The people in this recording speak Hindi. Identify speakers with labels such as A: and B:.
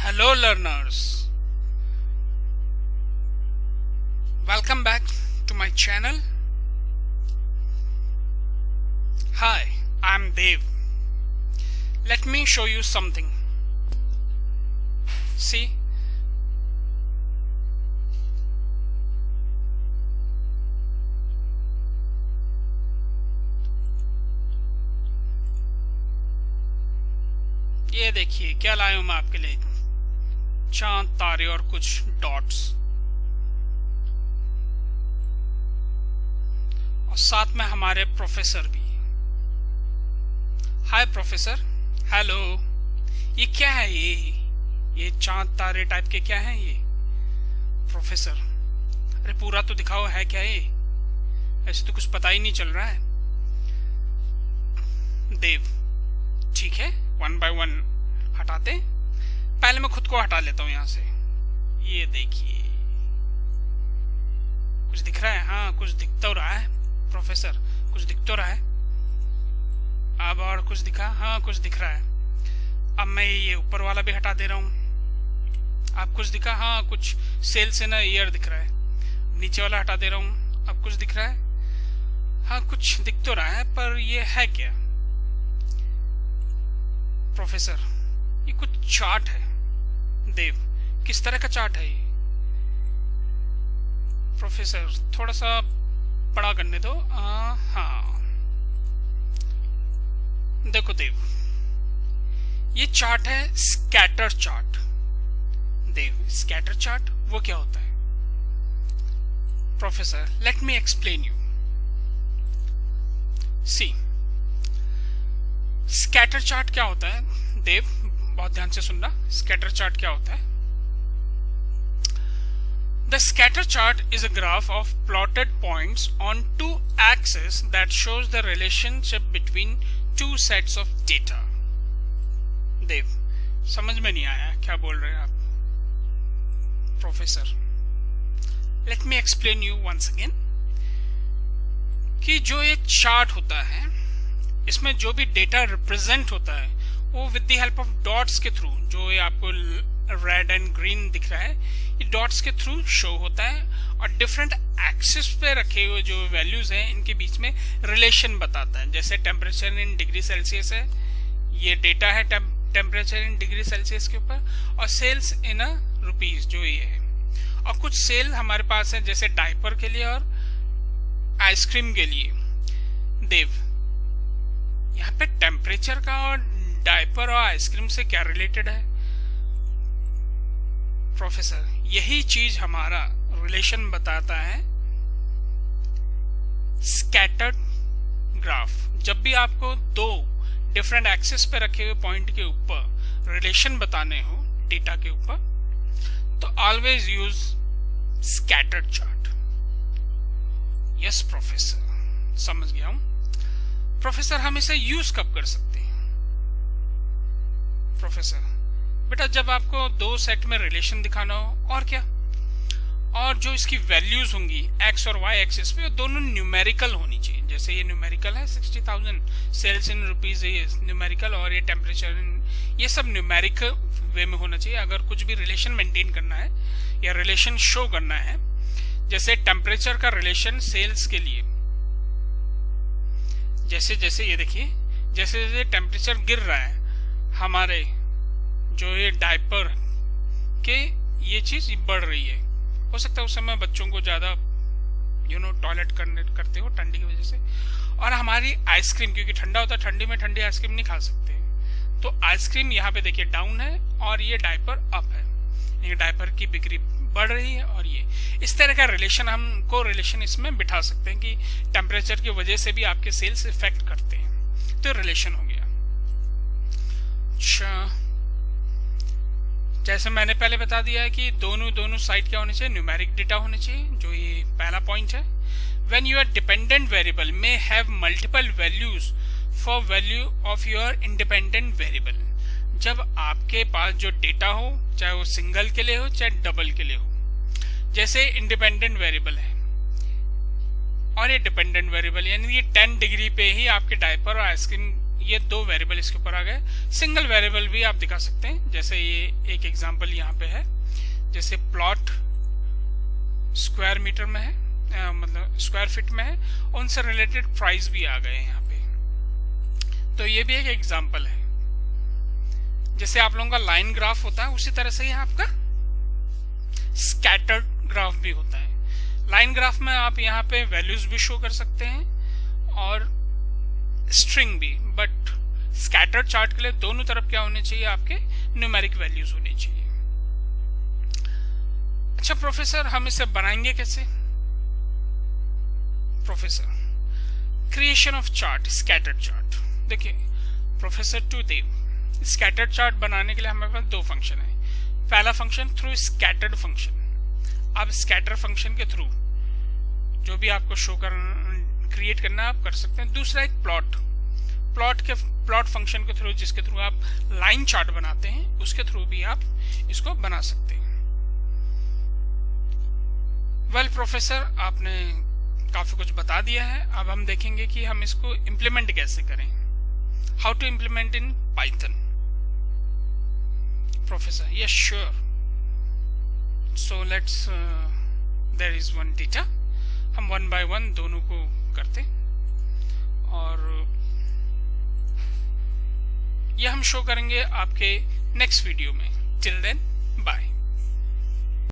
A: Hello learners, welcome back to my channel. Hi, I'm Dev. Let me show you something. See, ये देखिए क्या लाया हूं मैं आपके लिए, चांद तारे और कुछ डॉट्स, और साथ में हमारे प्रोफेसर भी। हाय प्रोफेसर। हेलो। ये क्या है? ये चांद तारे टाइप के क्या है ये प्रोफेसर? अरे पूरा तो दिखाओ, है क्या ये? ऐसे तो कुछ पता ही नहीं चल रहा है। देव, ठीक है, वन बाय वन हटाते। पहले मैं खुद को हटा लेता हूं यहां से। ये देखिए, कुछ दिख रहा है? हाँ, कुछ दिख तो रहा है प्रोफेसर, कुछ दिख तो रहा है। अब और कुछ दिखा? हाँ, कुछ दिख रहा है। अब मैं ये ऊपर वाला भी हटा दे रहा हूँ। अब कुछ दिखा? हाँ, कुछ सेल से ना ईयर दिख रहा है। नीचे वाला हटा दे रहा हूँ। अब कुछ दिख रहा है? हाँ, कुछ दिख तो रहा है, पर ये है क्या प्रोफेसर? ये कुछ चार्ट है। देव, किस तरह का चार्ट है ये प्रोफेसर? थोड़ा सा बड़ा करने दो। हाँ, देखो देव, ये चार्ट है scatter chart. Dev, scatter chart वो क्या होता है professor? Let me explain you. See, scatter chart क्या होता है देव? बहुत ध्यान से सुनना। स्कैटर चार्ट क्या होता है? The scatter chart is a graph of plotted points on two axes that shows the relationship between two sets of data. देव, समझ में नहीं आया क्या बोल रहे हैं आप professor? Let me explain you once again कि जो एक चार्ट होता है, इसमें जो भी डेटा रिप्रेजेंट होता है वो with the help of dots के थ्रू, जो ये आपको रेड एंड ग्रीन दिख रहा है, ये डॉट्स के थ्रू शो होता है और डिफरेंट एक्सिस पे रखे हुए जो वैल्यूज हैं इनके बीच में रिलेशन बताता है। जैसे टेम्परेचर इन डिग्री सेल्सियस है, ये डेटा है टेम्परेचर इन डिग्री सेल्सियस के ऊपर, और सेल्स इन रुपीज जो ये है। और कुछ सेल हमारे पास है जैसे डायपर के लिए और आइसक्रीम के लिए। देव, यहाँ पे टेम्परेचर का और डायपर और आइसक्रीम से क्या रिलेटेड है प्रोफेसर? यही चीज हमारा रिलेशन बताता है स्कैटर्ड ग्राफ। जब भी आपको दो डिफरेंट एक्सिस पे रखे हुए पॉइंट के ऊपर रिलेशन बताने हो डेटा के ऊपर, तो always use scattered chart. Yes professor, समझ गया हूं। प्रोफेसर, हम इसे यूज कब कर सकते हैं प्रोफेसर? बेटा, जब आपको दो सेट में रिलेशन दिखाना हो, और क्या, और जो इसकी वैल्यूज होंगी एक्स और वाई एक्सिस पे, वो दोनों न्यूमेरिकल होनी चाहिए। जैसे ये न्यूमेरिकल है 60,000, सेल्स इन रुपीज ये न्यूमेरिकल, और ये टेम्परेचर इन, ये सब न्यूमेरिकल वे में होना चाहिए अगर कुछ भी रिलेशन मेंटेन करना है या रिलेशन शो करना है। जैसे टेम्परेचर का रिलेशन सेल्स के लिए, जैसे जैसे ये देखिए, जैसे जैसे टेम्परेचर गिर रहा है हमारे जो ये डायपर के, ये चीज बढ़ रही है। हो सकता है उस समय बच्चों को ज्यादा टॉयलेट करते हो ठंडी की वजह से, और हमारी आइसक्रीम, क्योंकि ठंडा होता है, ठंडी में ठंडी आइसक्रीम नहीं खा सकते, तो आइसक्रीम यहाँ पे देखिए डाउन है और ये डायपर अप है। ये डायपर की बिक्री बढ़ रही है, और ये इस तरह का रिलेशन, हमको रिलेशन इसमें बिठा सकते हैं कि टेम्परेचर की वजह से भी आपके सेल्स इफेक्ट करते हैं, तो रिलेशन हो गया। अच्छा, जैसे मैंने पहले बता दिया है कि दोनों साइड क्या होने चाहिए? न्यूमेरिक डेटा होने चाहिए, जो ये पहला पॉइंट है। When your dependent variable may have multiple values for value of your independent variable. जब आपके पास जो डेटा हो, चाहे वो सिंगल के लिए हो चाहे डबल के लिए हो, जैसे इंडिपेंडेंट वेरिएबल है और ये डिपेंडेंट वेरिएबल, यानी ये 10 डिग्री पे ही आपके डायपर और आइसक्रीम ये दो वेरिएबल इसके ऊपर आ गए। सिंगल वेरिएबल भी आप दिखा सकते हैं, जैसे ये एक एग्जांपल यहाँ पे है, जैसे प्लॉट स्क्वायर मीटर में है, मतलब स्क्वायर फीट में है, उनसे रिलेटेड प्राइस भी आ गए यहाँ पे। तो ये भी एक एग्जांपल है। जैसे आप लोगों का लाइन ग्राफ होता है, उसी तरह से ही आपका स्कैटर्ड ग्राफ भी होता है। लाइन ग्राफ में आप यहाँ पे वैल्यूज भी शो कर सकते हैं और स्ट्रिंग भी, बट स्कैटर्ड चार्ट के लिए दोनों तरफ क्या होने चाहिए, आपके न्यूमेरिक वैल्यूज होने चाहिए। अच्छा प्रोफेसर, हम इसे बनाएंगे कैसे? Professor, creation of chart, scattered chart. देखिए प्रोफेसर टू देव, स्कैटर्ड चार्ट बनाने के लिए हमारे पास दो फंक्शन है। पहला फंक्शन थ्रू स्कैटर्ड फंक्शन, आप स्कैटर फंक्शन के थ्रू जो भी आपको शो क्रिएट करना है आप कर सकते हैं। दूसरा एक प्लॉट फंक्शन के थ्रू, जिसके थ्रू आप लाइन चार्ट बनाते हैं, उसके थ्रू भी आप इसको बना सकते हैं। वेल प्रोफेसर, आपने काफी कुछ बता दिया है। अब हम देखेंगे कि हम इसको इम्प्लीमेंट कैसे करें। How to implement in Python. Professor, yes sure. So let's, there is one data, हम वन बाय वन दोनों को करते और ये हम शो करेंगे आपके नेक्स्ट वीडियो में। Till then bye.